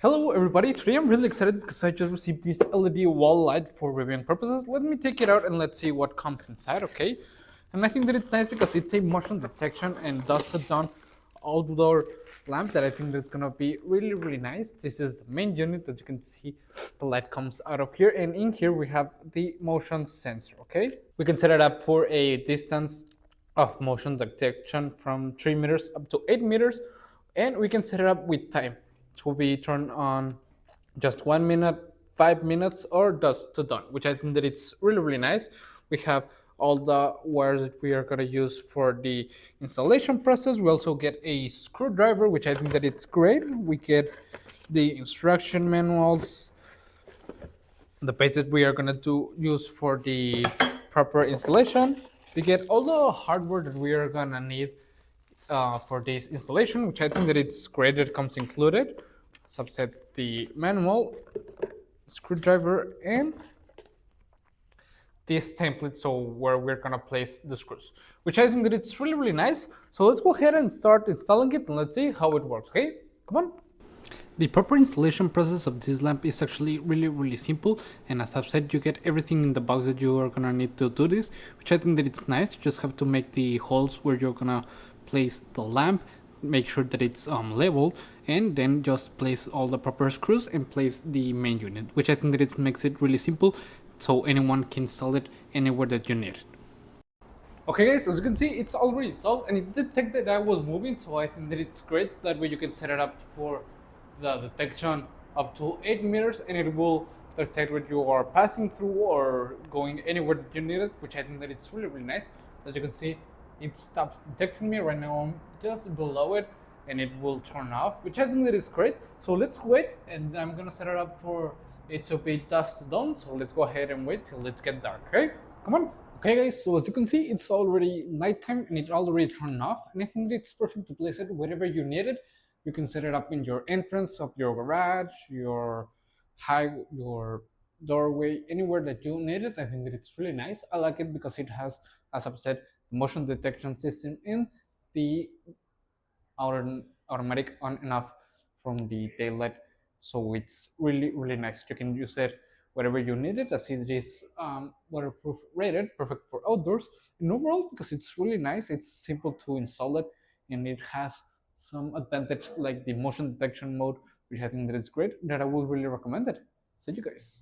Hello everybody, today I'm really excited because I just received this LED wall light for reviewing purposes. Let me take it out and let's see what comes inside, okay? And I think that it's nice because it's a motion detection and dusk-to-dawn outdoor lamp that I think that's gonna be really nice. This is the main unit that you can see the light comes out of here, and in here we have the motion sensor, okay? We can set it up for a distance of motion detection from 3 meters up to 8 meters, and we can set it up with time. It will be turned on just 1 minute, 5 minutes, or dusk to dawn, which I think that it's really nice. We have all the wires that we are going to use for the installation process. We also get a screwdriver, which I think that it's great. We get the instruction manuals, the pages that we are going to use for the proper installation. We get all the hardware that we are going to need for this installation, which I think that it's great that it comes included. Subset the manual, screwdriver, and this template, so where we're gonna place the screws, which I think that it's really nice. So let's go ahead and start installing it and let's see how it works. Okay, come on. The proper installation process of this lamp is actually really simple, and as I've said, you get everything in the box that you are gonna need to do this, which I think that it's nice. You just have to make the holes where you're gonna place the lamp, make sure that it's level, and then just place all the proper screws and place the main unit, which I think that it makes it really simple, so anyone can install it anywhere that you need it. Okay guys, as you can see, it's already installed and it detected that I was moving, so I think that it's great. That way you can set it up for the detection up to 8 meters and it will detect what you are passing through or going anywhere that you need it, which I think that it's really nice. As you can see, it stops detecting me. Right now I'm just below it and it will turn off, which I think that is great. So let's wait, and I'm gonna set it up for it to be dusk dawn. So let's go ahead and wait till it gets dark. Okay, come on. Okay guys, so as you can see, it's already nighttime and it already turned off, and I think it's perfect to place it wherever you need it. You can set it up in your entrance of your garage, your doorway, anywhere that you need it. I think that it's really nice. I like it because it has, as I've said, motion detection system in the automatic on and off from the daylight. So it's really nice. You can use it wherever you need it, as it is waterproof rated, perfect for outdoors and overall because it's really nice. It's simple to install it, and it has some advantage like the motion detection mode, which I think that is great, that I would really recommend it. See you guys.